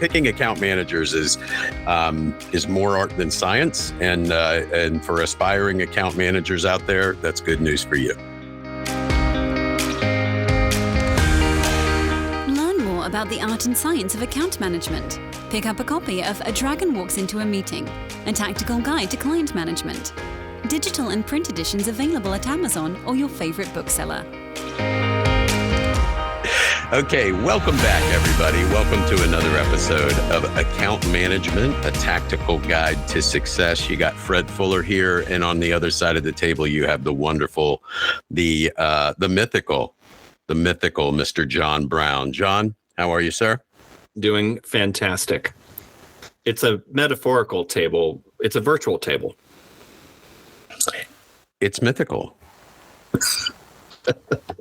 picking account managers is more art than science, and for aspiring account managers out there, that's good news for you. Learn more about the art and science of account management. Pick up a copy of A Dragon Walks Into a Meeting, a tactical guide to client management. Digital and print editions available at Amazon or your favorite bookseller. Okay, welcome back, everybody. Welcome to another episode of Account Management, a tactical guide to success. You got Fred Fuller here, and on the other side of the table, you have the wonderful, the mythical Mr. John Brown. John, how are you, sir? Doing fantastic. It's a metaphorical table. It's a virtual table. It's mythical.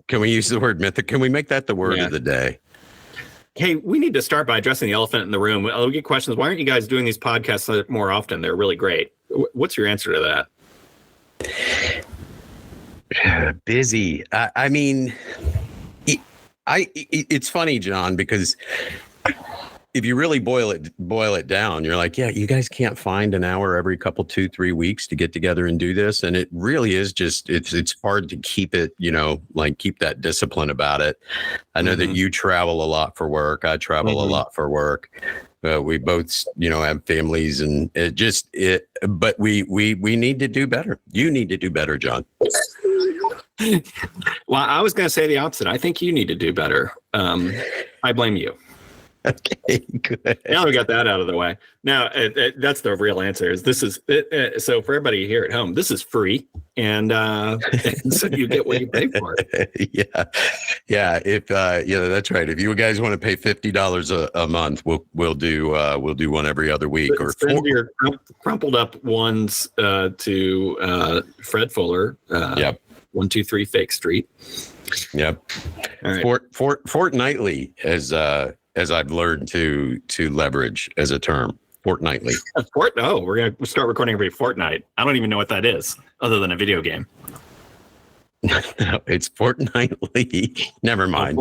Can we use the word mythic? Can we make that the word of the day? Hey, we need to start by addressing the elephant in the room. I'll get questions. Why aren't you guys doing these podcasts more often? They're really great. What's your answer to that? Busy. I mean, it's funny, John, because if you really boil it down, you're like, yeah, you guys can't find an hour every couple, 2-3 weeks to get together and do this. And it really is just, it's hard to keep it, keep that discipline about it. I know that you travel a lot for work. I travel a lot for work. We both, have families, and but we need to do better. You need to do better, John. Well, I was going to say the opposite. I think you need to do better. I blame you. Okay, good. Now we got that out of the way. Now that's the real answer. So for everybody here at home, this is free, and so you get what you pay for. Yeah. If that's right. If you guys want to pay $50 a month, we'll do one every other week. Or send your crumpled up ones to Fred Fuller. Yep. 123 Fake Street. Yep. All right. Fortnightly, as I've learned to leverage as a term, fortnightly. We're going to start recording every fortnight. I don't even know what that is, other than a video game. No, it's fortnightly. Never mind.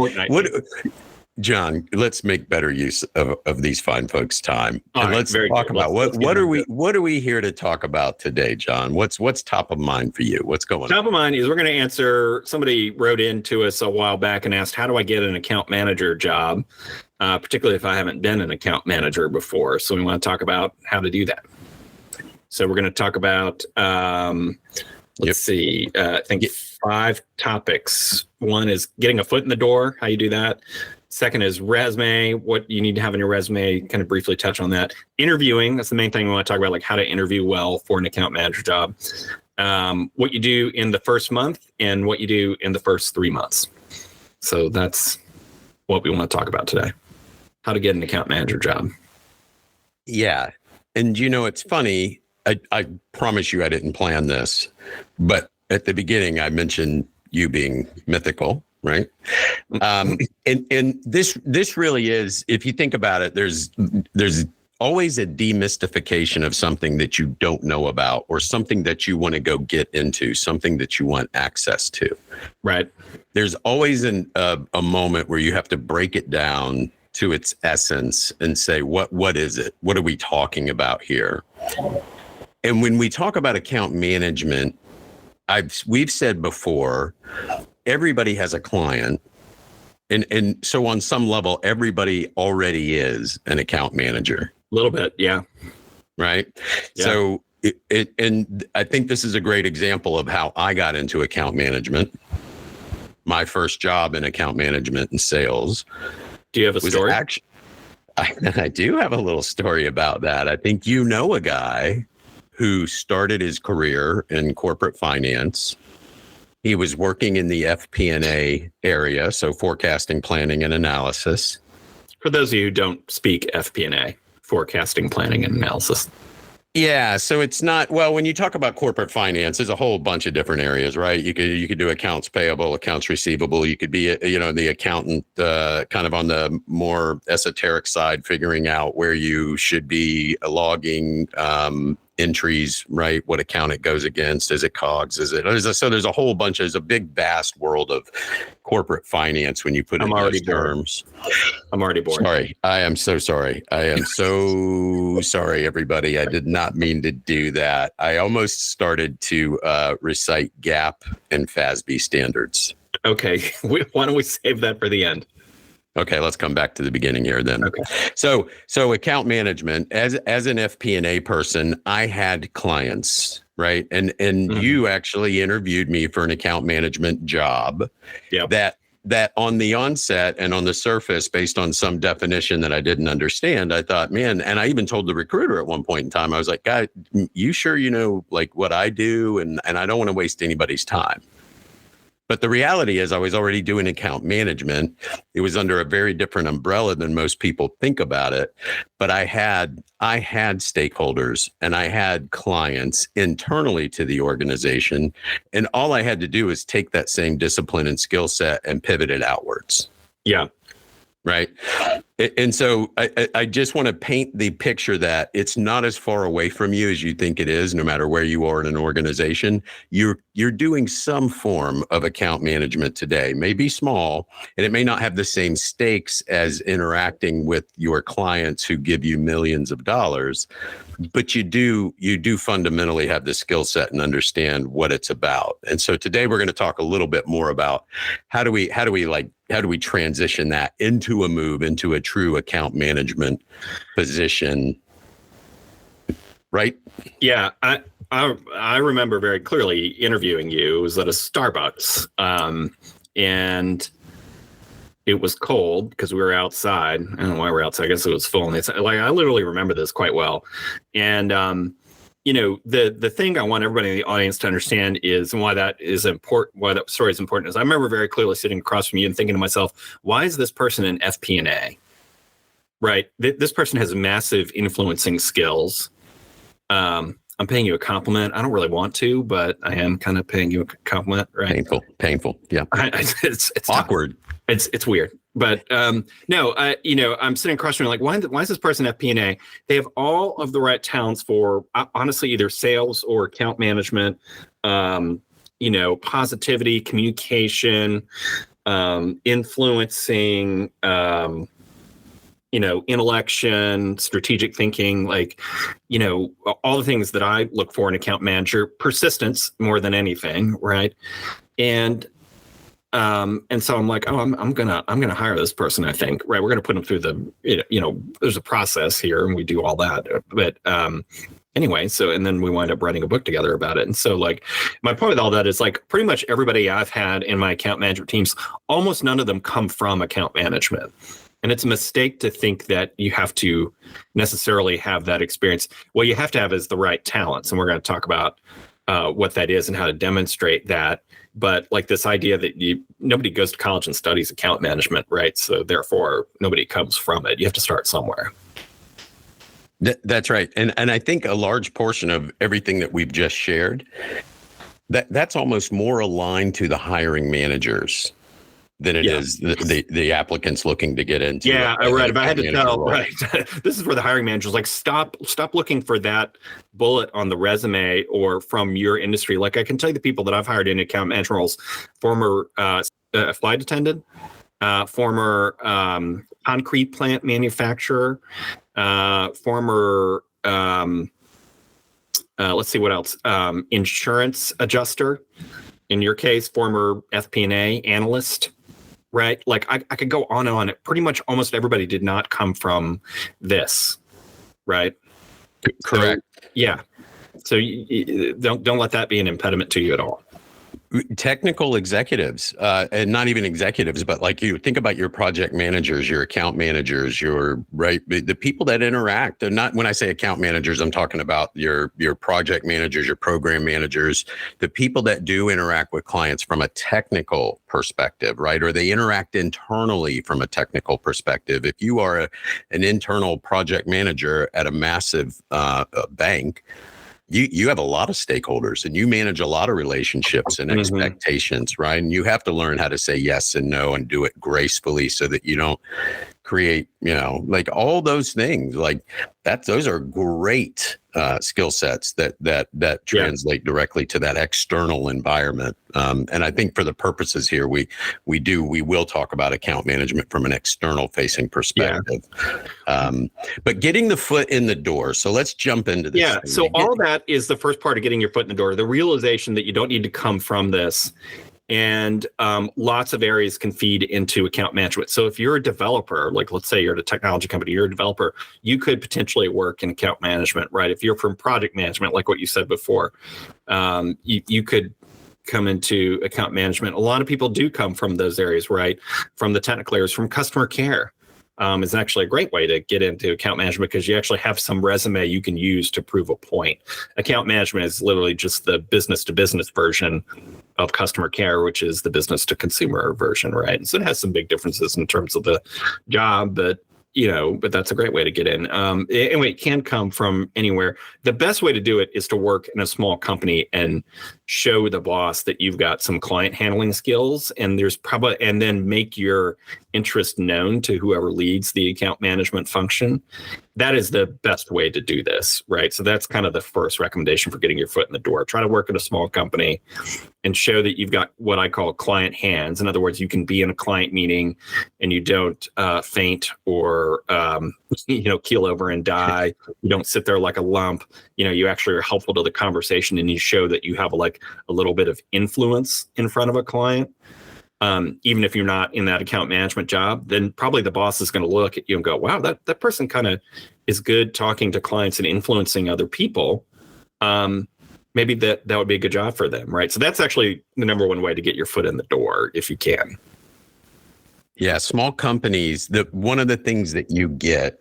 John, let's make better use of these fine folks' time. And let's talk about what are we here to talk about today, John? What's top of mind for you? What's going on? Top of mind is we're going to answer. Somebody wrote in to us a while back and asked, how do I get an account manager job? Particularly if I haven't been an account manager before. So we want to talk about how to do that. So we're going to talk about, let's see, I think 5 topics. One is getting a foot in the door, how you do that. Second is resume, what you need to have in your resume, kind of briefly touch on that. Interviewing, that's the main thing we want to talk about, like how to interview well for an account manager job. What you do in the first month and what you do in the first 3 months. So that's what we want to talk about today. How to get an account manager job. Yeah. And it's funny, I promise you I didn't plan this, but at the beginning I mentioned you being mythical, right? And this really is, if you think about it, there's always a demystification of something that you don't know about, or something that you want to go get into, something that you want access to. Right. There's always a moment where you have to break it down to its essence and say, what is it? What are we talking about here? And when we talk about account management, we've said before, everybody has a client. And so on some level, everybody already is an account manager. A little bit, yeah. Right? Yeah. So, and I think this is a great example of how I got into account management. My first job in account management and sales. Do you have a story? I do have a little story about that. I think a guy who started his career in corporate finance. He was working in the FP&A area, so forecasting, planning, and analysis. For those of you who don't speak FP&A, forecasting, planning, and analysis. Yeah, so it's not, well, when you talk about corporate finance, there's a whole bunch of different areas, right? You could do accounts payable, accounts receivable. You could be, the accountant kind of on the more esoteric side, figuring out where you should be logging entries, right? What account it goes against? Is it COGS? So there's a whole bunch. There's a big, vast world of corporate finance when you put it in those terms. I'm already bored. Sorry. I am so sorry. I am so sorry, everybody. I did not mean to do that. I almost started to recite GAAP and FASB standards. Okay. Why don't we save that for the end? Okay, let's come back to the beginning here then. Okay. So account management, as an FP&A person, I had clients, right? And you actually interviewed me for an account management job. Yep. That on the onset and on the surface, based on some definition that I didn't understand, I thought, man, and I even told the recruiter at one point in time, I was like, God, you sure you know like what I do? And I don't want to waste anybody's time. But the reality is I was already doing account management. It was under a very different umbrella than most people think about it. But I had stakeholders and I had clients internally to the organization. And all I had to do is take that same discipline and skill set and pivot it outwards. Yeah. Right. And so I just want to paint the picture that it's not as far away from you as you think it is, no matter where you are in an organization. You're doing some form of account management today, maybe small, and it may not have the same stakes as interacting with your clients who give you millions of dollars, but you do fundamentally have the skill set and understand what it's about. And so today we're going to talk a little bit more about how do we transition that into a move into a true account management position, right? Yeah, I remember very clearly interviewing you. It was at a Starbucks, and it was cold because we were outside. I don't know why we're outside. I guess it was full. And it's like I literally remember this quite well. And the thing I want everybody in the audience to understand is, and why that is important, why that story is important, is I remember very clearly sitting across from you and thinking to myself, why is this person in FP&A? Right. This person has massive influencing skills. I'm paying you a compliment. I don't really want to, but I am kind of paying you a compliment. Right. Painful. Yeah. It's awkward. It's weird. But no, I'm sitting across from you like, why is this person FP&A? They have all of the right talents for honestly either sales or account management, positivity, communication, influencing, intellection, strategic thinking, all the things that I look for in account manager, persistence more than anything. Right. And so I'm like, I'm gonna hire this person. I think, right. We're going to put them through there's a process here and we do all that. But anyway, and then we wind up writing a book together about it. And so my point with all that is pretty much everybody I've had in my account management teams, almost none of them come from account management. And it's a mistake to think that you have to necessarily have that experience. What you have to have is the right talents. And we're going to talk about what that is and how to demonstrate that. But this idea that nobody goes to college and studies account management, right? So therefore, nobody comes from it. You have to start somewhere. That's right. And I think a large portion of everything that we've just shared, that's almost more aligned to the hiring managers than it is the applicants looking to get into. Yeah, right. If I had to tell, right, this is where the hiring managers stop looking for that bullet on the resume or from your industry. I can tell you the people that I've hired in account management roles: former flight attendant, former concrete plant manufacturer, former let's see what else, insurance adjuster. In your case, former FP&A analyst. Right. I could go on and on. Pretty much almost everybody did not come from this. Right. Correct. So, yeah. So don't let that be an impediment to you at all. Technical executives, and not even executives, but you think about your project managers, your account managers, the people that interact. And not when I say account managers, I'm talking about your project managers, your program managers, the people that do interact with clients from a technical perspective, right? Or they interact internally from a technical perspective. If you are an internal project manager at a massive bank, you have a lot of stakeholders and you manage a lot of relationships and expectations, right? And you have to learn how to say yes and no and do it gracefully so that you don't create, all those things those are great skill sets that translate directly to that external environment. And I think for the purposes here, we will talk about account management from an external facing perspective. But getting the foot in the door. So let's jump into this. Yeah. So all that is the first part of getting your foot in the door, the realization that you don't need to come from this. And lots of areas can feed into account management. So if you're a developer, like let's say you're at a technology company, you're a developer, you could potentially work in account management, right? If you're from project management, like what you said before, you could come into account management. A lot of people do come from those areas, right? From the technical areas, from customer care. Is actually a great way to get into account management because you actually have some resume you can use to prove a point. Account management is literally just the business to business version of customer care, which is the business to consumer version, right? And so it has some big differences in terms of the job, but that's a great way to get in. Anyway, it can come from anywhere. The best way to do it is to work in a small company and show the boss that you've got some client handling skills, and then make your interest known to whoever leads the account management function. That is the best way to do this, right? So that's kind of the first recommendation for getting your foot in the door. Try to work at a small company and show that you've got what I call client hands. In other words, you can be in a client meeting and you don't faint or keel over and die. You don't sit there like a lump. You actually are helpful to the conversation, and you show that you have a little bit of influence in front of a client. Even if you're not in that account management job, then probably the boss is going to look at you and go, wow, that person kind of is good talking to clients and influencing other people. Maybe that would be a good job for them, right? So that's actually the number one way to get your foot in the door if you can. Yeah, small companies, one of the things that you get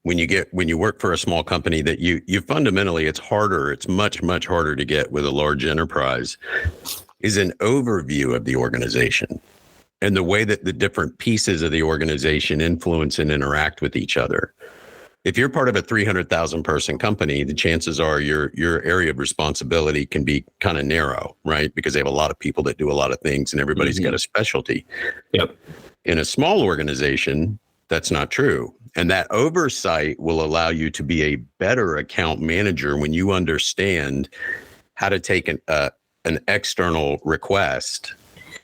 when you work for a small company that you fundamentally, it's much, much harder to get with a large enterprise, is an overview of the organization and the way that the different pieces of the organization influence and interact with each other. If you're part of a 300,000 person company, the chances are your area of responsibility can be kind of narrow, right? Because they have a lot of people that do a lot of things and everybody's got a specialty. Yep. In a small organization, that's not true. And that oversight will allow you to be a better account manager when you understand how to take an external request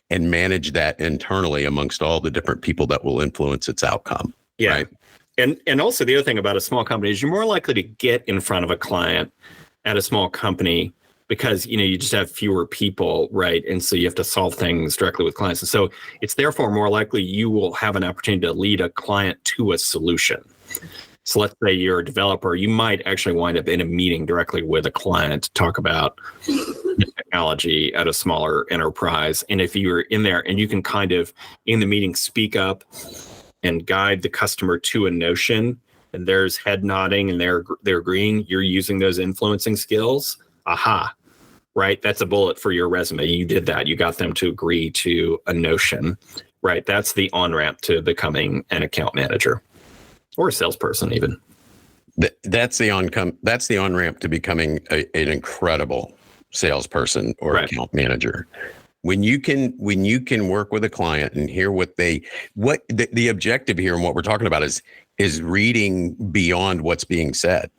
and manage that internally amongst all the different people that will influence its outcome. Yeah. Right? And also the other thing about a small company is you're more likely to get in front of a client at a small company because, you just have fewer people, right? And so you have to solve things directly with clients. And so it's therefore more likely you will have an opportunity to lead a client to a solution. So let's say you're a developer, you might actually wind up in a meeting directly with a client to talk about technology at a smaller enterprise. And if you're in there and you can kind of in the meeting speak up and guide the customer to a notion, and there's head nodding and they're agreeing, you're using those influencing skills. Aha, right? That's a bullet for your resume. You did that. You got them to agree to a notion, right? That's the on-ramp to becoming an account manager or a salesperson even. That's the on-ramp to becoming an incredible salesperson or account manager. When you can work with a client and hear what the objective here and what we're talking about is reading beyond what's being said.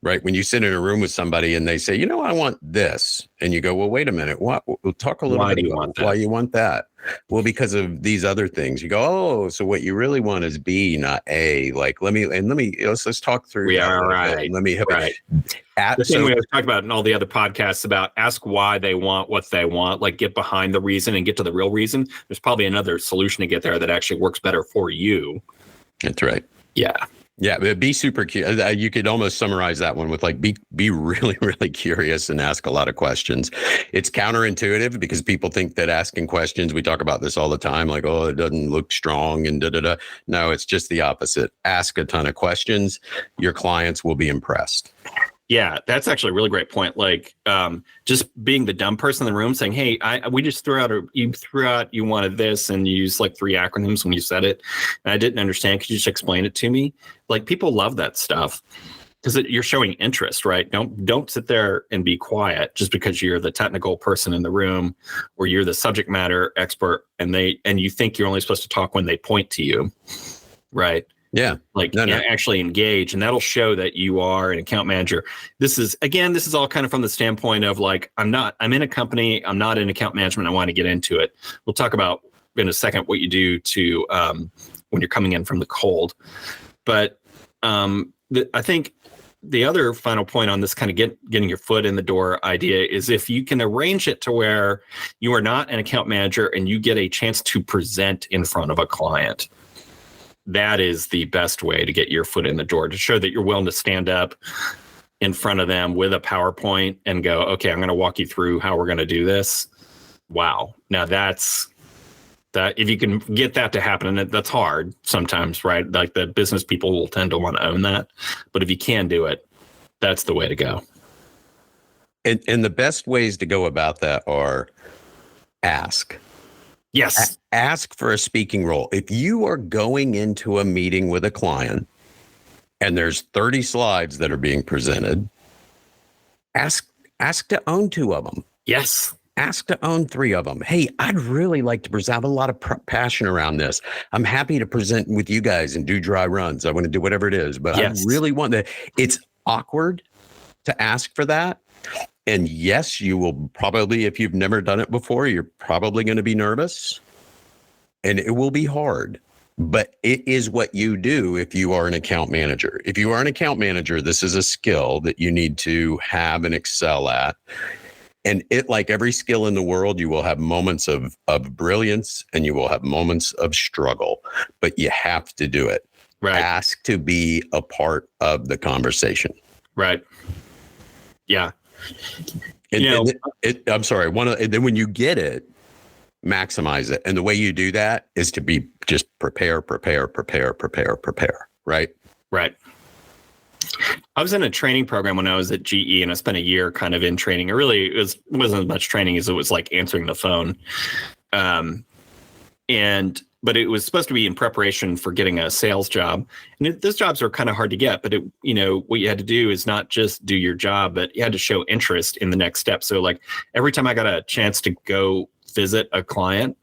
Right. When you sit in a room with somebody and they say, I want this. And you go, well, wait a minute. What? We'll talk a little bit about why you want that. Well, because of these other things. You go, oh, so what you really want is B, not A. Like, let's talk through. Yeah, right. Let me right. The thing we always talk about in all the other podcasts about ask why they want what they want, like get behind the reason and get to the real reason. There's probably another solution to get there that actually works better for you. That's right. Yeah. Yeah, but be super curious. You could almost summarize that one with be really, really curious and ask a lot of questions. It's counterintuitive because people think that asking questions, we talk about this all the time, like, oh, it doesn't look strong and da-da-da. No, it's just the opposite. Ask a ton of questions. Your clients will be impressed. Yeah, that's actually a really great point. Like just being the dumb person in the room saying, hey, we just you wanted this and you used like 3 acronyms when you said it. And I didn't understand. Could you just explain it to me? Like people love that stuff because you're showing interest, right? Don't sit there and be quiet just because you're the technical person in the room or you're the subject matter expert and you think you're only supposed to talk when they point to you, right? Yeah. Like No. actually engage, and that'll show that you are an account manager. This is all kind of from the standpoint of like, I'm in a company, I'm not in account management, I want to get into it. We'll talk about in a second what you do to when you're coming in from the cold. But I think the other final point on this kind of getting your foot in the door idea is if you can arrange it to where you are not an account manager and you get a chance to present in front of a client, that is the best way to get your foot in the door, to show that you're willing to stand up in front of them with a PowerPoint and go, okay, I'm going to walk you through how we're going to do this. Wow. Now that if you can get that to happen, and that's hard sometimes, right? Like the business people will tend to want to own that. But if you can do it, that's the way to go. And the best ways to go about that are ask. Yes. Ask for a speaking role. If you are going into a meeting with a client and there's 30 slides that are being presented, ask to own 2 of them. Yes. Ask to own 3 of them. Hey, I'd really like to present. I have a lot of passion around this. I'm happy to present with you guys and do dry runs. I want to do whatever it is, but yes. I really want that. It's awkward to ask for that. And yes, you will probably, if you've never done it before, you're probably going to be nervous and it will be hard, but it is what you do if you are an account manager. If you are an account manager, this is a skill that you need to have and excel at. And it, like every skill in the world, you will have moments of brilliance and you will have moments of struggle, but you have to do it. Right. Ask to be a part of the conversation. Right. Yeah. And I'm sorry. And then when you get it, maximize it. And the way you do that is to be just prepare. Right. Right. I was in a training program when I was at GE, and I spent a year kind of in training. It wasn't as much training as it was like answering the phone. But it was supposed to be in preparation for getting a sales job. And those jobs are kind of hard to get, but what you had to do is not just do your job, but you had to show interest in the next step. So like every time I got a chance to go visit a client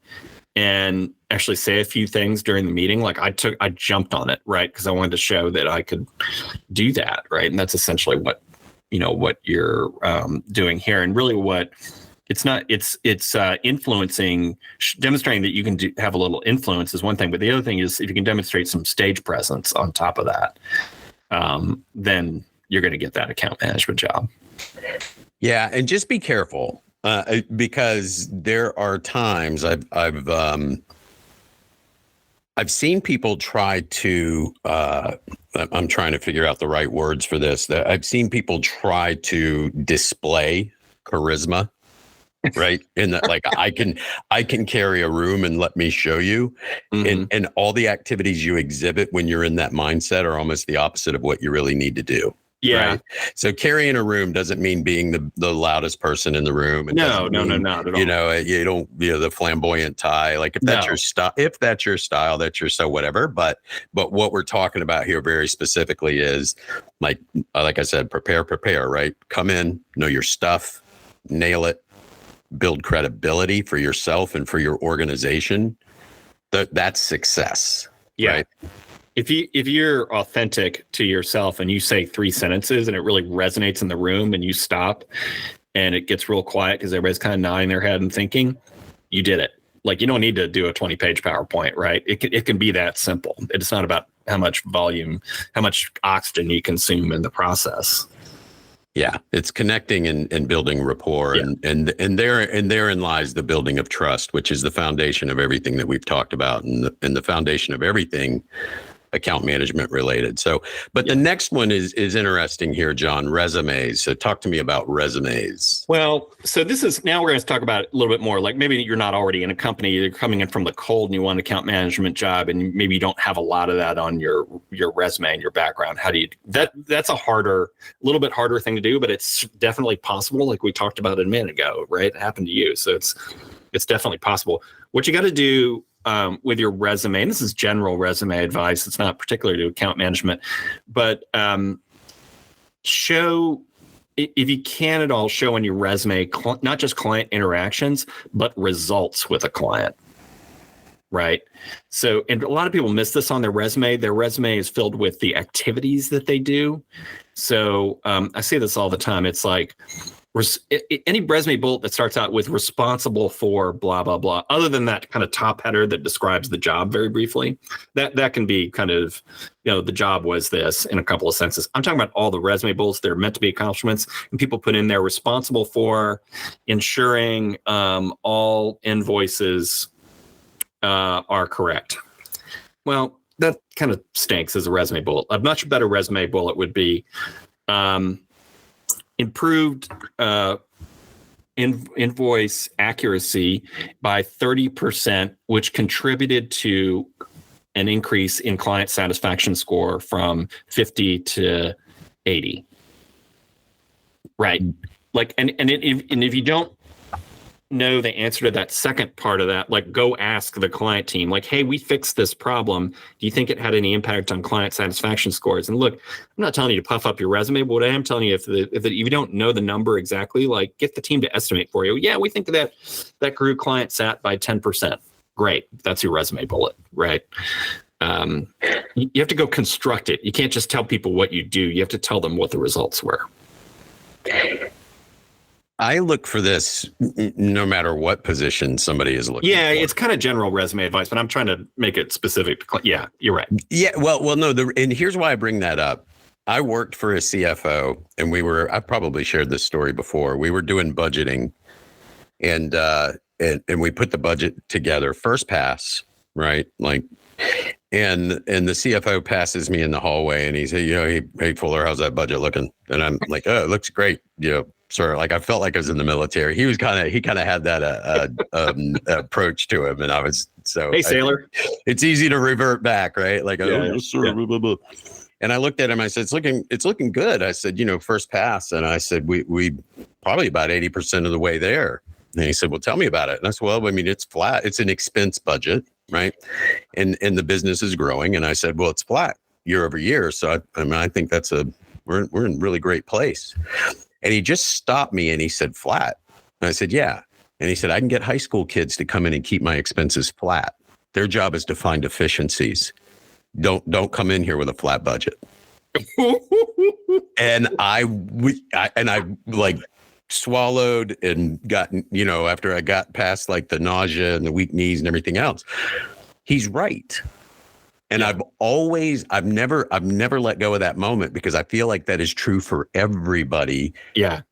and actually say a few things during the meeting, like I jumped on it, right? Because I wanted to show that I could do that, right? And that's essentially what you're doing here. And really it's influencing, demonstrating that you can have a little influence is one thing, but the other thing is if you can demonstrate some stage presence on top of that, then you're going to get that account management job. Yeah, and just be careful because there are times I've seen people try to. I'm trying to figure out the right words for this. I've seen people try to display charisma. Right. And that like I can carry a room and let me show you. Mm-hmm. And all the activities you exhibit when you're in that mindset are almost the opposite of what you really need to do. Yeah. Right? So carrying a room doesn't mean being the loudest person in the room. No, not at all. You don't, the flamboyant tie, like if that's your style, that's your so whatever. But what we're talking about here very specifically is like I said, prepare, right? Come in, know your stuff, nail it. Build credibility for yourself and for your organization. That's success. Yeah. Right? If you're authentic to yourself and you say 3 sentences and it really resonates in the room and you stop and it gets real quiet because everybody's kind of nodding their head and thinking, you did it. Like you don't need to do a 20-page PowerPoint, right? It can be that simple. It's not about how much volume, how much oxygen you consume in the process. Yeah, it's connecting and building rapport, yeah. and therein lies the building of trust, which is the foundation of everything that we've talked about, and the foundation of everything account management related. So, but the next one is interesting here, John. Resumes. So, talk to me about resumes. Well, so now we're going to talk about it a little bit more. Like maybe you're not already in a company, you're coming in from the cold, and you want an account management job, and maybe you don't have a lot of that on your resume and your background. How do you that's a little bit harder thing to do, but it's definitely possible. Like we talked about a minute ago, right? It happened to you, so it's definitely possible. What you got to do with your resume, and this is general resume advice, it's not particular to account management, but show, if you can at all, show on your resume not just client interactions, but results with a client. right? So, and a lot of people miss this on their resume. Their resume is filled with the activities that they do. So I say this all the time. It's like any resume bullet that starts out with responsible for blah, blah, blah, other than that kind of top header that describes the job very briefly, that can be kind of, the job was this in a couple of sentences. I'm talking about all the resume bullets. They're meant to be accomplishments, and people put in there responsible for ensuring all invoices are correct. Well, that kind of stinks as a resume bullet. A much better resume bullet would be improved invoice accuracy by 30%, which contributed to an increase in client satisfaction score from 50 to 80. Right. Like, and if you don't know the answer to that second part of that, like, go ask the client team, like, hey, we fixed this problem. Do you think it had any impact on client satisfaction scores? And look, I'm not telling you to puff up your resume, but what I am telling you, if you don't know the number exactly, like, get the team to estimate for you. Yeah, we think that grew client sat by 10%. Great. That's your resume bullet, right? You have to go construct it. You can't just tell people what you do. You have to tell them what the results were. I look for this no matter what position somebody is looking for. It's kind of general resume advice, but I'm trying to make it specific. Yeah, you're right. Yeah, well, no, and here's why I bring that up. I worked for a CFO, and I probably shared this story before. We were doing budgeting, and we put the budget together first pass, right? Like, and the CFO passes me in the hallway, and he said, hey, Fuller, how's that budget looking? And I'm like, oh, it looks great. Sort of like I felt like I was in the military. He kind of had that approach to him, and I was hey, sailor. It's easy to revert back, right? Like, yes, sir. Yeah. Blah, blah, blah. And I looked at him. I said, it's looking good. I said, first pass, and I said, we probably about 80% of the way there. And he said, well, tell me about it. And I said, well, I mean, it's flat. It's an expense budget, right? And the business is growing. And I said, well, it's flat year over year. So I think we're in a really great place. And he just stopped me and he said, flat. And I said, yeah. And he said, I can get high school kids to come in and keep my expenses flat. Their job is to find efficiencies. Don't come in here with a flat budget. And I like swallowed and got, after I got past like the nausea and the weak knees and everything else. He's right. And yeah. I've never let go of that moment, because I feel like that is true for everybody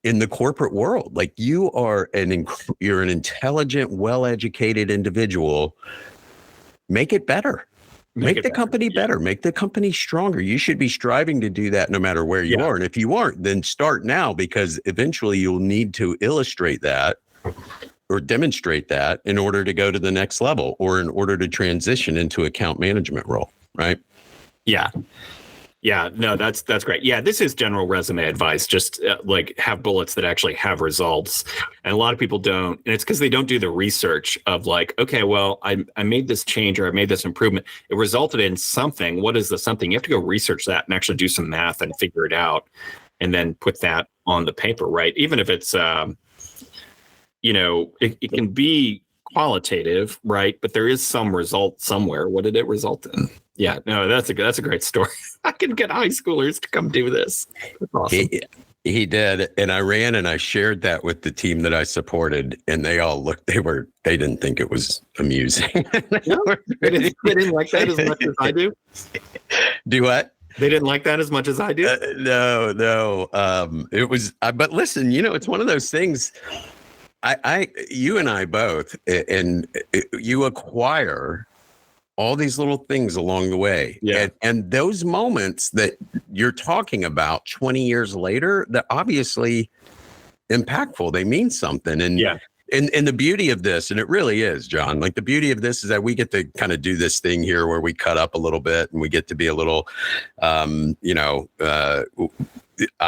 in the corporate world. Like, you're an intelligent, well-educated individual. Make it better. Make the company better. Make the company stronger. You should be striving to do that no matter where you are. And if you aren't, then start now, because eventually you'll need to illustrate that or demonstrate that in order to go to the next level, or in order to transition into account management role, right? Yeah. Yeah, no, that's great. Yeah, this is general resume advice. Just like, have bullets that actually have results. And a lot of people don't. And it's because they don't do the research of like, okay, well, I made this change, or I made this improvement. It resulted in something. What is the something? You have to go research that and actually do some math and figure it out, and then put that on the paper, right? Even if it's, it can be qualitative, right? But there is some result somewhere. What did it result in? Yeah, no, that's a great story. I can get high schoolers to come do this. That's awesome. He did, and I ran and I shared that with the team that I supported, and they all looked. They didn't think it was amusing. No, they didn't like that as much as I do. Do what? They didn't like that as much as I do. No. It was. But listen, it's one of those things. You and I both, and you acquire all these little things along the way. Yeah. And those moments that you're talking about 20 years later, they're obviously impactful. They mean something. And and the beauty of this, and it really is, John, like, the beauty of this is that we get to kind of do this thing here where we cut up a little bit, and we get to be a little, I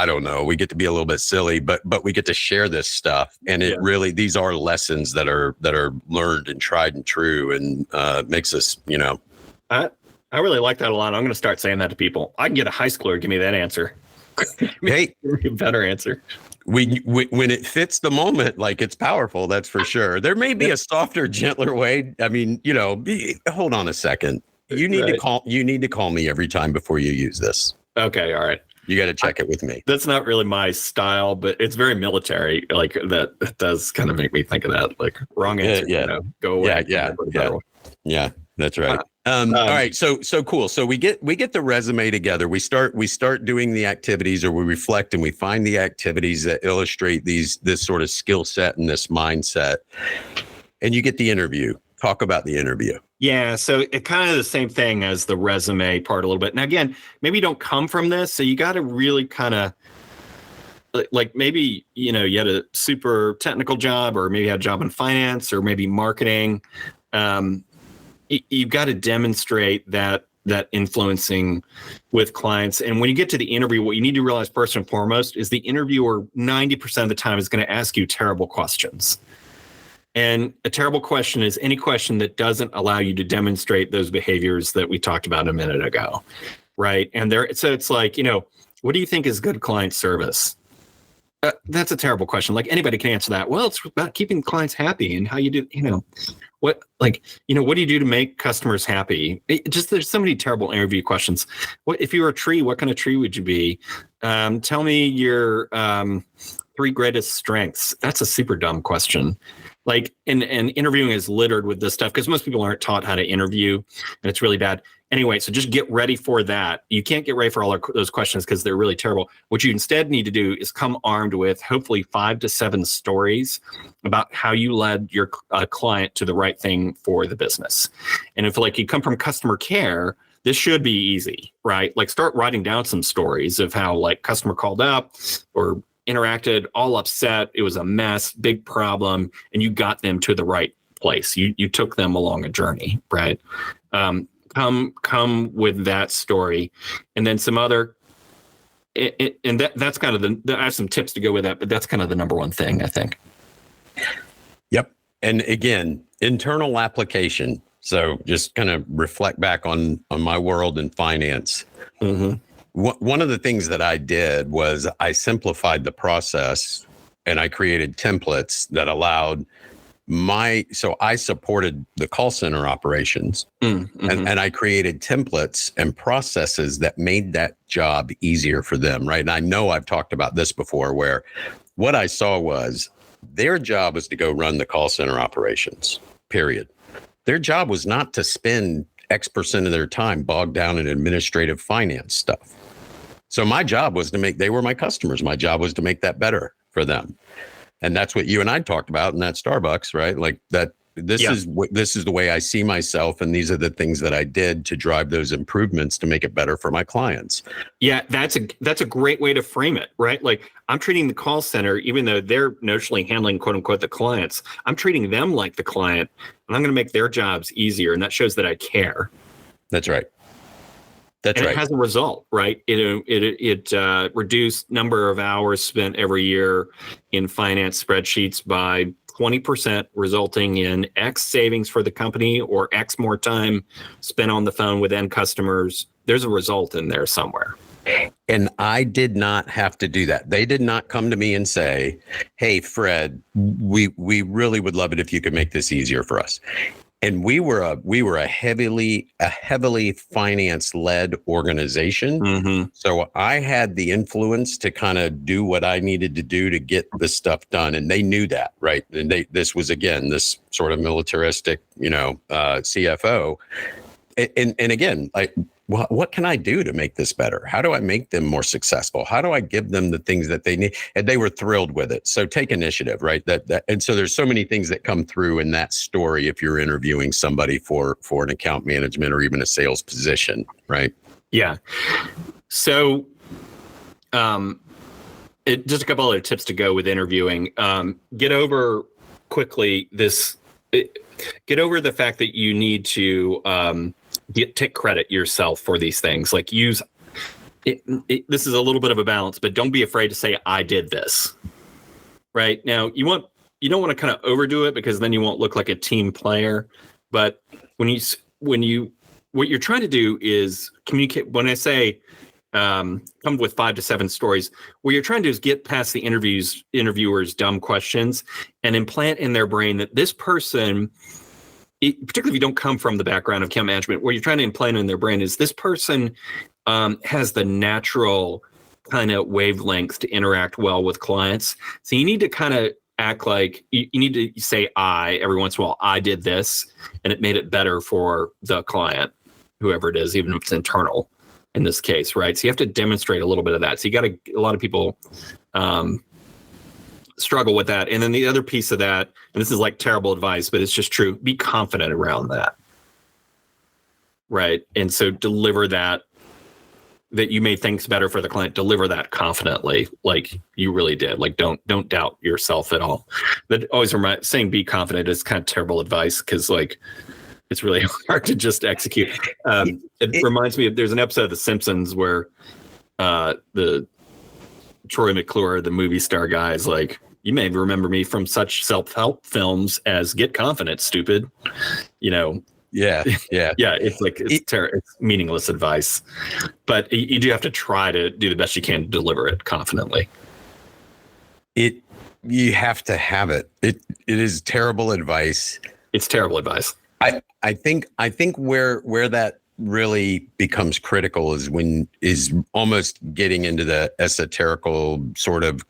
don't know, we get to be a little bit silly, but we get to share this stuff. And it really, these are lessons that are learned and tried and true, and makes us, I really like that a lot. I'm going to start saying that to people. I can get a high schooler, give me that answer. Hey, a better answer. when it fits the moment, like it's powerful, that's for sure. There may be a softer, gentler way. I mean, hold on a second. You need to call me every time before you use this. Okay. All right. You got to check it with me. That's not really my style, but it's very military. Like that does kind of make me think of that. Like wrong answer. Go away. Yeah. That's right. All right. So cool. So we get the resume together. We start doing the activities, or we reflect and we find the activities that illustrate this sort of skill set and this mindset. And you get the interview. Talk about the interview. Yeah. So it kind of the same thing as the resume part a little bit. Now, again, maybe you don't come from this. So you got to really kind of like maybe, you had a super technical job, or maybe you had a job in finance, or maybe marketing. You've got to demonstrate that influencing with clients. And when you get to the interview, what you need to realize first and foremost is the interviewer 90% of the time is going to ask you terrible questions. And a terrible question is any question that doesn't allow you to demonstrate those behaviors that we talked about a minute ago, right? And so it's like, what do you think is good client service? That's a terrible question. Like anybody can answer that. Well, it's about keeping clients happy and how you do, what do you do to make customers happy? There's so many terrible interview questions. What if you were a tree? What kind of tree would you be? Tell me your 3 greatest strengths. That's a super dumb question. Like, and interviewing is littered with this stuff because most people aren't taught how to interview, and it's really bad. Anyway, so just get ready for that. You can't get ready for all those questions because they're really terrible. What you instead need to do is come armed with hopefully 5 to 7 stories about how you led your client to the right thing for the business. And if you come from customer care, this should be easy, right? Like start writing down some stories of how customer called up or interacted, all upset. It was a mess, big problem, and you got them to the right place. You took them along a journey, right? Come with that story, and then some other, and that's kind of I have some tips to go with that, but that's kind of the number one thing, I think. Yep. And again, internal application. So just kind of reflect back on my world in finance. Mm-hmm. One of the things that I did was I simplified the process and I created templates that allowed so I supported the call center operations, mm-hmm. and I created templates and processes that made that job easier for them, right? And I know I've talked about this before, where what I saw was their job was to go run the call center operations, period. Their job was not to spend X% of their time bogged down in administrative finance stuff. So my job was they were my customers. My job was to make that better for them. And that's what you and I talked about in that Starbucks, right? Like that, this is the way I see myself. And these are the things that I did to drive those improvements to make it better for my clients. Yeah, that's a great way to frame it, right? Like I'm treating the call center, even though they're notionally handling quote unquote the clients, I'm treating them like the client, and I'm going to make their jobs easier. And that shows that I care. That's right. It has a result, right? It reduced number of hours spent every year in finance spreadsheets by 20%, resulting in X savings for the company or X more time spent on the phone with end customers. There's a result in there somewhere. And I did not have to do that. They did not come to me and say, "Hey, Fred, we really would love it if you could make this easier for us." And we were a heavily finance-led organization. Mm-hmm. So I had the influence to kind of do what I needed to do to get the stuff done. And they knew that, right? And this was, again, this sort of militaristic, CFO. And again, what can I do to make this better? How do I make them more successful? How do I give them the things that they need? And they were thrilled with it. So take initiative, right? And so there's so many things that come through in that story if you're interviewing somebody for an account management or even a sales position, right? Yeah. So just a couple other tips to go with interviewing. Get over the fact that you need to take credit yourself for these things. Like use it. This is a little bit of a balance, but don't be afraid to say, "I did this." Right now, you don't want to kind of overdo it because then you won't look like a team player. But what you're trying to do is communicate. When I say come with 5 to 7 stories. What you're trying to do is get past the interviewers' dumb questions and implant in their brain that this person, particularly if you don't come from the background of account management, what you're trying to implant in their brain is this person has the natural kind of wavelength to interact well with clients. So you need to kind of act like you need to say I every once in a while. I did this and it made it better for the client, whoever it is, even if it's internal in this case, right? So you have to demonstrate a little bit of that. So a lot of people struggle with that. And then the other piece of that, and this is like terrible advice, but it's just true, be confident around that, right? And so deliver that you made things better for the client, deliver that confidently, like you really did. Like don't doubt yourself at all. That always saying be confident is kind of terrible advice because like it's really hard to just execute. It reminds me of there's an episode of The Simpsons where the Troy McClure, the movie star guy, is like, you may remember me from such self-help films as Get Confident, stupid. Yeah. It's like it's meaningless advice, but you do have to try to do the best you can to deliver it confidently. You have to have it. It is terrible advice. It's terrible advice. I think where that really becomes critical is almost getting into the esoterical sort of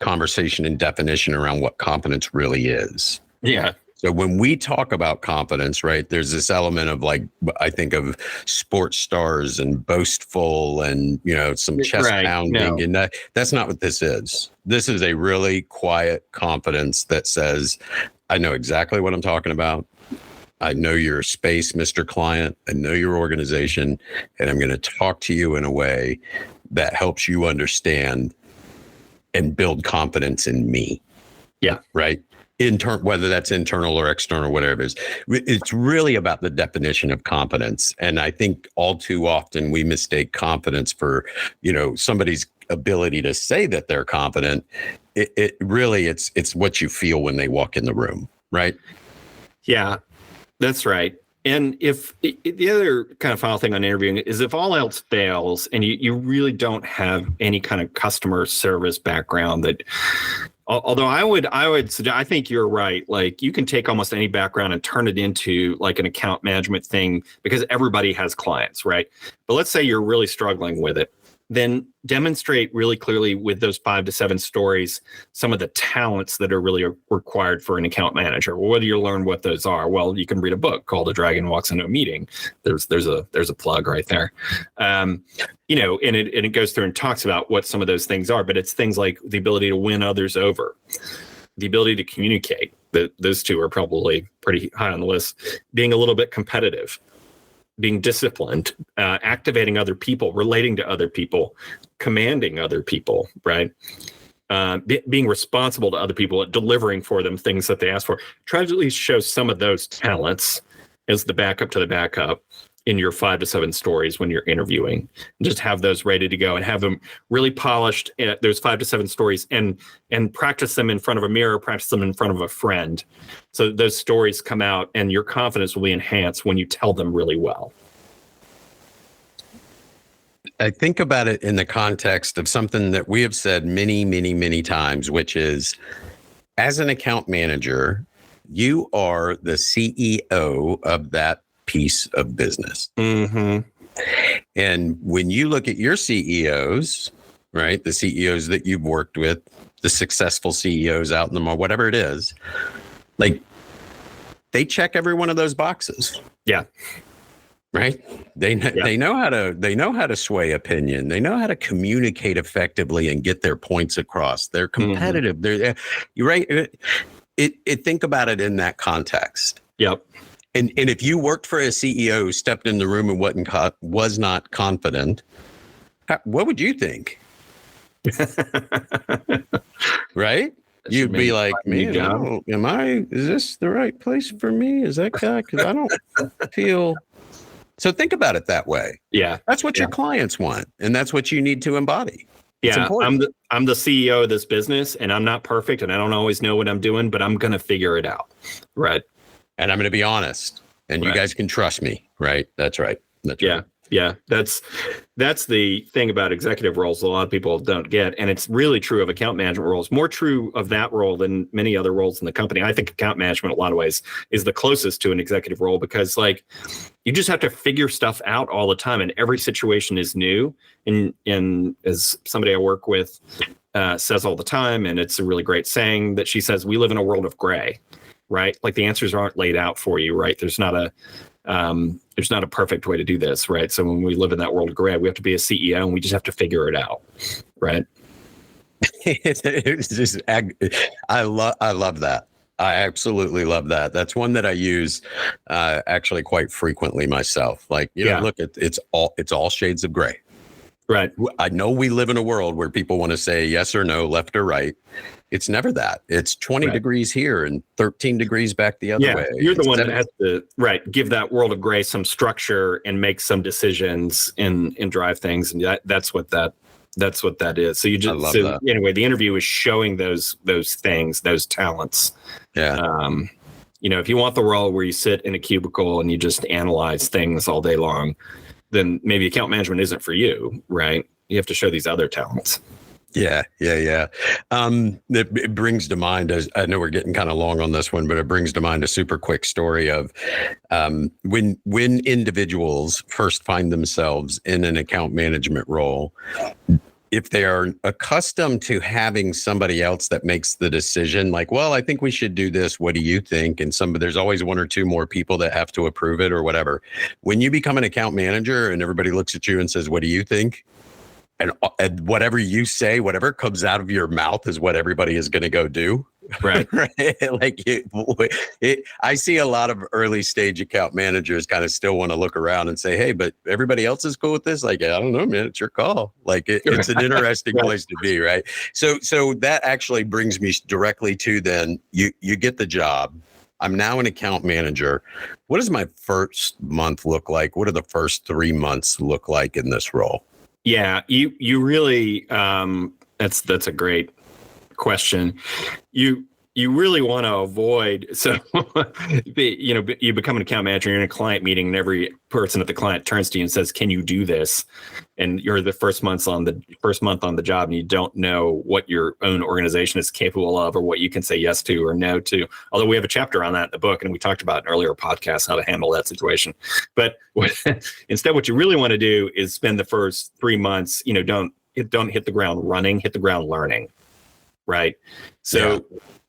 conversation and definition around what competence really is. Yeah. So when we talk about competence, right, there's this element of like, I think of sports stars and boastful and, some chest pounding. No. And that's not what this is. This is a really quiet confidence that says, I know exactly what I'm talking about. I know your space, Mr. Client. I know your organization. And I'm going to talk to you in a way that helps you understand and build confidence in me. Yeah. Right. Whether that's internal or external, whatever it is, it's really about the definition of competence. And I think all too often we mistake confidence for, somebody's ability to say that they're competent. It really, it's what you feel when they walk in the room, right? Yeah, that's right. And if the other kind of final thing on interviewing is if all else fails and you really don't have any kind of customer service background that, although I would suggest, I think you're right. Like you can take almost any background and turn it into like an account management thing because everybody has clients, right? But let's say you're really struggling with it. Then demonstrate really clearly with those 5 to 7 stories some of the talents that are really required for an account manager. Well, whether you learn what those are, well, you can read a book called A Dragon Walks Into a Meeting. There's a plug right there. And it goes through and talks about what some of those things are, but it's things like the ability to win others over, the ability to communicate. Those two are probably pretty high on the list. Being a little bit competitive, being disciplined, activating other people, relating to other people, commanding other people, right? Being responsible to other people, delivering for them things that they ask for. Try to at least show some of those talents as the backup to the backup in your 5 to 7 stories when you're interviewing. Just have those ready to go and have them really polished. There's 5 to 7 stories and practice them in front of a mirror, practice them in front of a friend. So those stories come out and your confidence will be enhanced when you tell them really well. I think about it in the context of something that we have said many, many, many times, which is as an account manager, you are the CEO of that piece of business. Mm-hmm. And when you look at your CEOs, right, the CEOs that you've worked with, the successful CEOs out in the market, whatever it is, like they check every one of those boxes. Yeah. Right. They know how to sway opinion. They know how to communicate effectively and get their points across. They're competitive. Mm-hmm. You're right. Think about it in that context. Yep. And if you worked for a CEO who stepped in the room and was not confident, what would you think? Right? You'd be like, man, is this the right place for me? Is that guy? Because I don't feel. So think about it that way. Yeah. That's what your clients want. And that's what you need to embody. Yeah. I'm the CEO of this business and I'm not perfect and I don't always know what I'm doing, but I'm going to figure it out. Right. And I'm going to be honest and you guys can trust me. Right. That's right. That's right. Yeah. That's that's the thing about executive roles a lot of people don't get. And it's really true of account management roles, more true of that role than many other roles in the company. I think account management, in a lot of ways, is the closest to an executive role because, like, you just have to figure stuff out all the time, and every situation is new. And as somebody I work with says all the time, and it's a really great saying that she says, we live in a world of gray, right? Like the answers aren't laid out for you, right? There's not a perfect way to do this, right? So when we live in that world of gray, we have to be a CEO and we just have to figure it out, right? It's just, I love that. I absolutely love that. That's one that I use actually quite frequently myself. Like, you know, look, it's all shades of gray. Right. I know we live in a world where people want to say yes or no, left or right. It's never that. It's 20 degrees here and 13 degrees back the other way. You're the one that has to give that world of gray some structure and make some decisions and drive things. And that's what that is. So you just anyway, the interview is showing those things, those talents. Yeah. You know, if you want the role where you sit in a cubicle and you just analyze things all day long, then maybe account management isn't for you, right? You have to show these other talents. Yeah. It brings to mind, I know we're getting kind of long on this one, but it brings to mind a super quick story of when individuals first find themselves in an account management role, if they are accustomed to having somebody else that makes the decision, like, well, I think we should do this. What do you think? And there's always one or two more people that have to approve it or whatever. When you become an account manager and everybody looks at you and says, what do you think? And whatever you say, whatever comes out of your mouth is what everybody is going to go do. Right. Like I see a lot of early stage account managers kind of still want to look around and say, hey, but everybody else is cool with this. Like, I don't know, man, it's your call. Like it's an interesting place to be. Right. So that actually brings me directly to then you get the job. I'm now an account manager. What does my first month look like? What do the first 3 months look like in this role? Yeah, you really that's a great question. You really want to avoid, so you become an account manager, you're in a client meeting, and every person at the client turns to you and says, "Can you do this?" And you're the first month on the job, and you don't know what your own organization is capable of, or what you can say yes to or no to. Although we have a chapter on that in the book, and we talked about in earlier podcasts how to handle that situation. But instead, what you really want to do is spend the first 3 months, don't hit the ground running, hit the ground learning, right? So.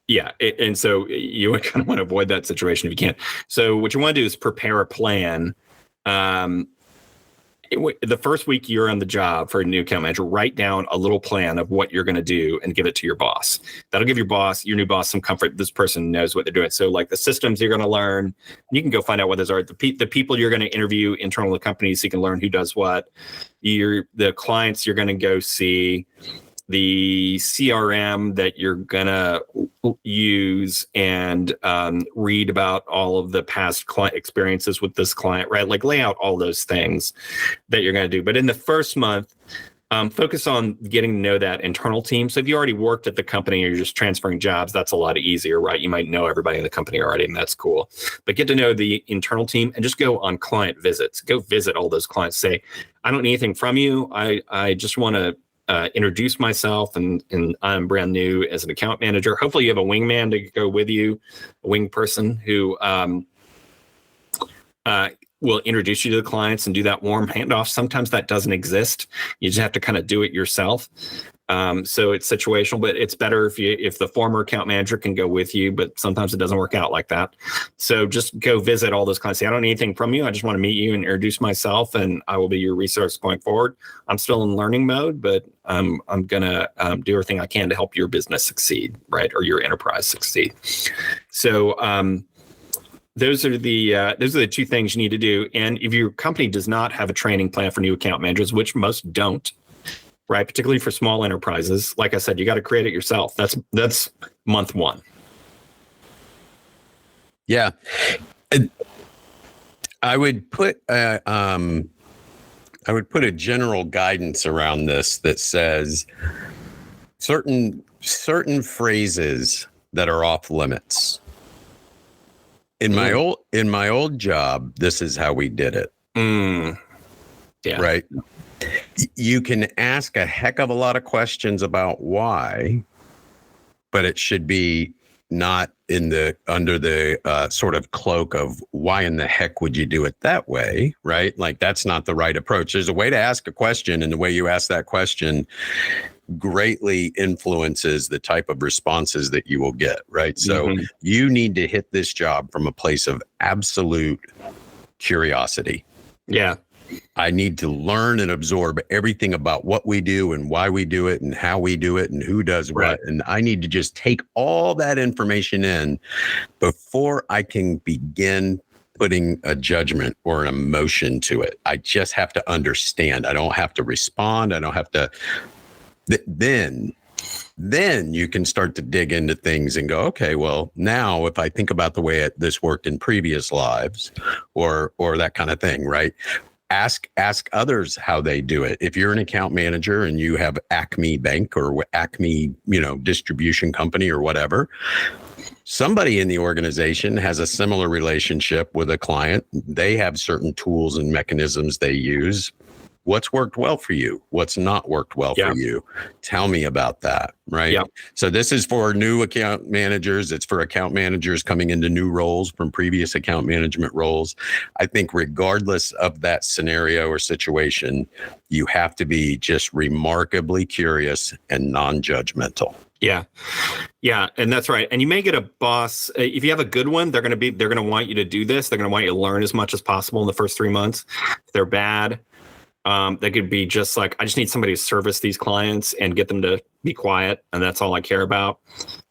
Yeah. And so you kind of want to avoid that situation if you can. So what you want to do is prepare a plan. The first week you're on the job for a new account manager, write down a little plan of what you're going to do and give it to your boss. That'll give your new boss, some comfort. This person knows what they're doing. So like the systems you're going to learn, you can go find out what those are. The people you're going to interview internal to the company, so you can learn who does what. The clients you're going to go see, the CRM that you're going to use, and read about all of the past client experiences with this client, right? Like lay out all those things that you're going to do. But in the first month, focus on getting to know that internal team. So if you already worked at the company or you're just transferring jobs, that's a lot easier, right? You might know everybody in the company already, and that's cool. But get to know the internal team and just go on client visits. Go visit all those clients. Say, I don't need anything from you. I just want to introduce myself, and I'm brand new as an account manager. Hopefully you have a wingman to go with you, a wing person who will introduce you to the clients and do that warm handoff. Sometimes that doesn't exist. You just have to kind of do it yourself. So it's situational, but it's better if the former account manager can go with you, but sometimes it doesn't work out like that. So just go visit all those clients. Say, I don't need anything from you. I just want to meet you and introduce myself, and I will be your resource going forward. I'm still in learning mode, but I'm going to do everything I can to help your business succeed, right? Or your enterprise succeed. So, those are the two things you need to do. And if your company does not have a training plan for new account managers, which most don't, right? Particularly for small enterprises, like I said, you got to create it yourself. That's month one. Yeah, I would put a general guidance around this that says certain phrases that are off limits. In my old job, this is how we did it. Yeah. Right. You can ask a heck of a lot of questions about why, but it should be not under the sort of cloak of why in the heck would you do it that way, right? Like that's not the right approach. There's a way to ask a question, and the way you ask that question greatly influences the type of responses that you will get, right? So you need to hit this job from a place of absolute curiosity. Yeah. I need to learn and absorb everything about what we do and why we do it and how we do it and who does what. Right. And I need to just take all that information in before I can begin putting a judgment or an emotion to it. I just have to understand. I don't have to respond. I don't have to. Then you can start to dig into things and go, okay, well, now if I think about the way this worked in previous lives or that kind of thing, right? Ask others how they do it. If you're an account manager and you have Acme Bank or Acme, distribution company or whatever, somebody in the organization has a similar relationship with a client. They have certain tools and mechanisms they use. What's worked well for you? What's not worked well for you? Tell me about that, right? Yeah. So this is for new account managers. It's for account managers coming into new roles from previous account management roles. I think regardless of that scenario or situation, you have to be just remarkably curious and non-judgmental. Yeah. Yeah. And that's right. And you may get a boss. If you have a good one, they're going to want you to do this. They're going to want you to learn as much as possible in the first 3 months. If they're bad, they could be just like, I just need somebody to service these clients and get them to be quiet. And that's all I care about.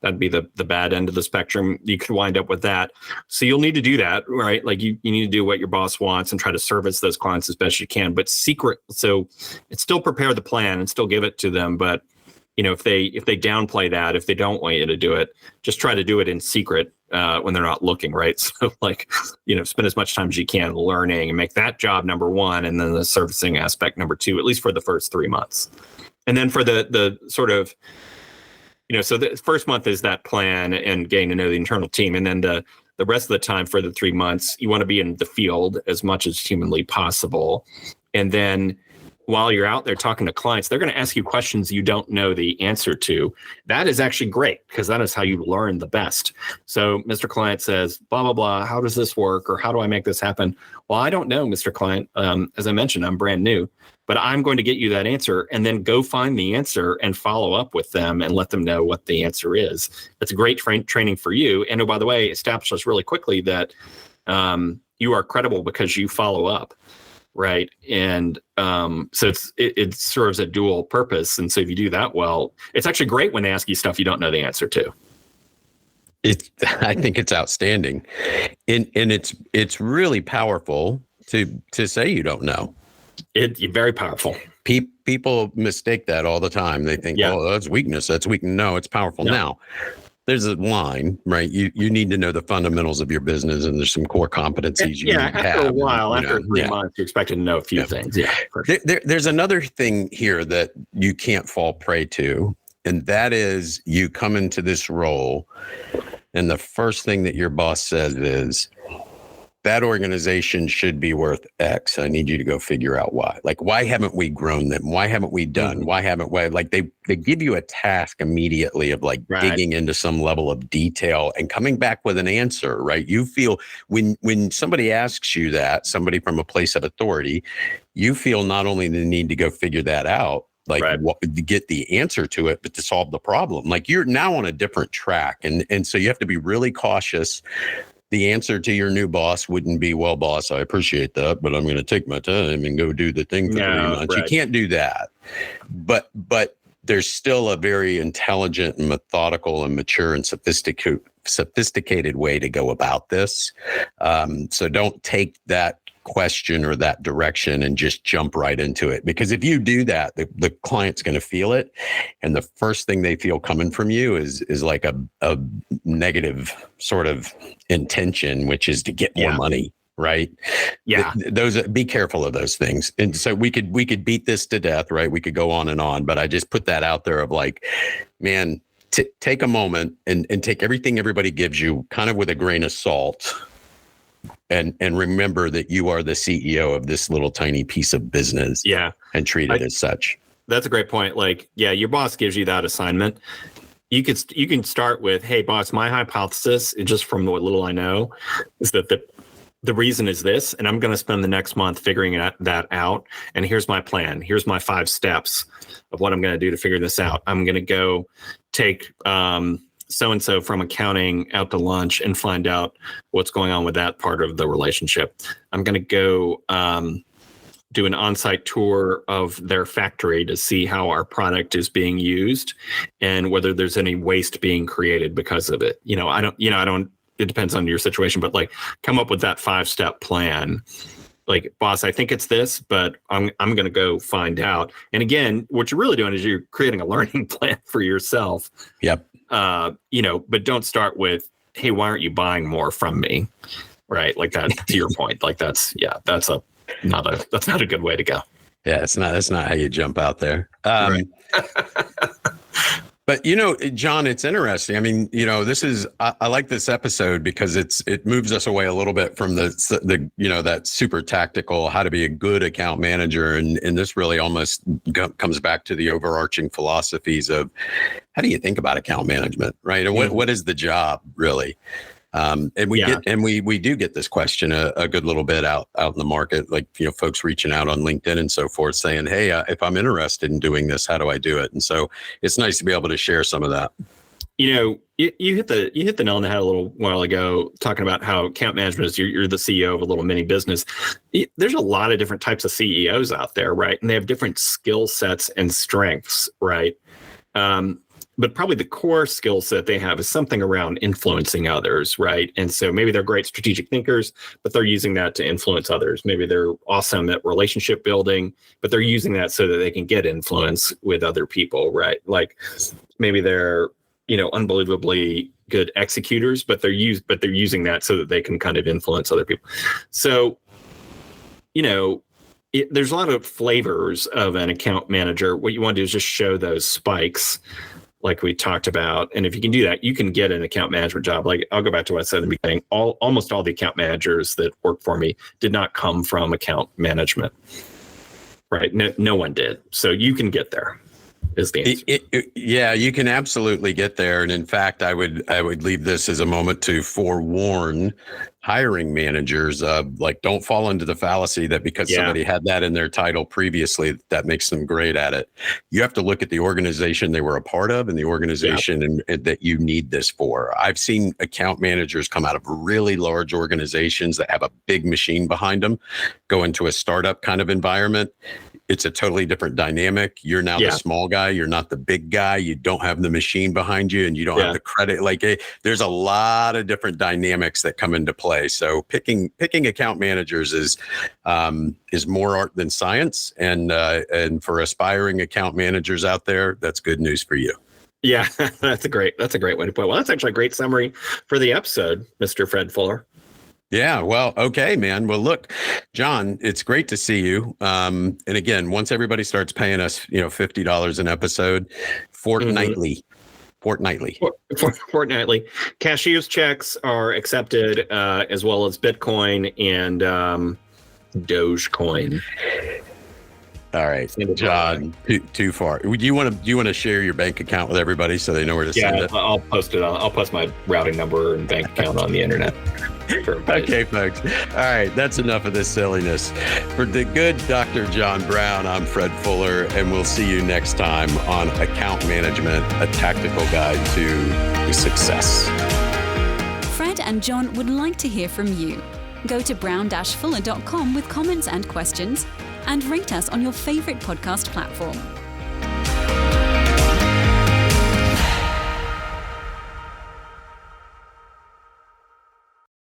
That'd be the bad end of the spectrum. You could wind up with that. So you'll need to do that, right? Like you need to do what your boss wants and try to service those clients as best you can, but secret. So it's still prepare the plan and still give it to them. But if they downplay that, if they don't want you to do it, just try to do it in secret when they're not looking, right? So spend as much time as you can learning and make that job number one, and then the servicing aspect number two, at least for the first 3 months. And then for the sort of, so the first month is that plan and getting to know the internal team. And then the rest of the time for the 3 months, you want to be in the field as much as humanly possible. And then while you're out there talking to clients, they're going to ask you questions you don't know the answer to. That is actually great because that is how you learn the best. So Mr. Client says, blah, blah, blah. How does this work? Or how do I make this happen? Well, I don't know, Mr. Client. As I mentioned, I'm brand new, but I'm going to get you that answer, and then go find the answer and follow up with them and let them know what the answer is. It's a great training for you. And oh, by the way, establishes really quickly that you are credible because you follow up. Right. And so it serves a dual purpose. And so if you do that well, it's actually great when they ask you stuff you don't know the answer to. I think it's outstanding. And it's really powerful to say you don't know. It's very powerful. People mistake that all the time. They think, oh, that's weakness. That's weak. No, it's powerful. Now, there's a line, right? You need to know the fundamentals of your business, and there's some core competencies you need to have. After a while, after 3 months, you're expected to know a few things. Yeah. Sure. There's another thing here that you can't fall prey to, and that is you come into this role, and the first thing that your boss says is, that organization should be worth X. I need you to go figure out why. Like, why haven't we grown them? Why haven't we done? Why haven't we? Like, they give you a task immediately of digging into some level of detail and coming back with an answer, right? You feel when somebody asks you that, somebody from a place of authority, you feel not only the need to go figure that out, to get the answer to it, but to solve the problem. Like, you're now on a different track. And so you have to be really cautious. The answer to your new boss wouldn't be, well, boss, I appreciate that, but I'm going to take my time and go do the thing for 3 months. You can't do that. But there's still a very intelligent and methodical and mature and sophisticated way to go about this. So don't take that question or that direction and just jump right into it. Because if you do that, the client's going to feel it. And the first thing they feel coming from you is like a negative sort of intention, which is to get more money. Right. Yeah. Be careful of those things. And so we could beat this to death, right? We could go on and on, but I just put that out there of like, man, take a moment and take everything everybody gives you kind of with a grain of salt. and remember that you are the CEO of this little tiny piece of business. Yeah. And treat it as such. That's a great point. Like, yeah, your boss gives you that assignment. You can start with, hey, boss, my hypothesis, just from what little I know, is that the reason is this, and I'm going to spend the next month figuring that out. And here's my plan. Here's my 5 steps of what I'm going to do to figure this out. I'm going to go take so-and-so from accounting out to lunch and find out what's going on with that part of the relationship. I'm going to go do an on-site tour of their factory to see how our product is being used and whether there's any waste being created because of it. It depends on your situation, but like come up with that 5-step plan. Like, boss, I think it's this, but I'm going to go find out. And again, what you're really doing is you're creating a learning plan for yourself. Yep. But don't start with, hey, why aren't you buying more from me? Right. Like that, to your point, like that's not a good way to go. Yeah, that's not how you jump out there. Right. But John, it's interesting. I mean, I like this episode because it moves us away a little bit from the that super tactical how to be a good account manager, and this really almost comes back to the overarching philosophies of how do you think about account management, right? And what is the job really? And we do get this question a good little bit out in the market, like, folks reaching out on LinkedIn and so forth saying, hey, if I'm interested in doing this, how do I do it? And so it's nice to be able to share some of that. You hit the nail on the head a little while ago, talking about how account management is you're the CEO of a little mini business. There's a lot of different types of CEOs out there, right? And they have different skill sets and strengths, right? But probably the core skill set they have is something around influencing others, right? And so maybe they're great strategic thinkers, but they're using that to influence others. Maybe they're awesome at relationship building, but they're using that so that they can get influence with other people, right? Like maybe they're, unbelievably good executors, but they're using that so that they can kind of influence other people. So, there's a lot of flavors of an account manager. What you want to do is just show those spikes, like we talked about. And if you can do that, you can get an account management job. Like I'll go back to what I said in the beginning. Almost all the account managers that worked for me did not come from account management, right? No one did. So you can get there is the answer. Yeah, you can absolutely get there. And in fact, I would leave this as a moment to forewarn hiring managers of don't fall into the fallacy that because somebody had that in their title previously, that makes them great at it. You have to look at the organization they were a part of and the organization and that you need this for. I've seen account managers come out of really large organizations that have a big machine behind them, go into a startup kind of environment. It's a totally different dynamic. You're now the small guy. You're not the big guy. You don't have the machine behind you and you don't have the credit. There's a lot of different dynamics that come into play. So picking account managers is more art than science. And for aspiring account managers out there, that's good news for you. Yeah, that's a great way to put it. Well, that's actually a great summary for the episode, Mr. Fred Fuller. Yeah, well, okay, man. Well, look, John, it's great to see you. And again, once everybody starts paying us, $50 an episode, fortnightly. Cashier's checks are accepted, as well as Bitcoin and Dogecoin. All right, John, too far. Do you want to share your bank account with everybody so they know where to send it? I'll post it. I'll post my routing number and bank account on the internet. Okay, folks. All right, that's enough of this silliness. For the good Dr. John Brown, I'm Fred Fuller, and we'll see you next time on Account Management, a tactical guide to success. Fred and John would like to hear from you. Go to brown-fuller.com with comments and questions, and rate us on your favorite podcast platform.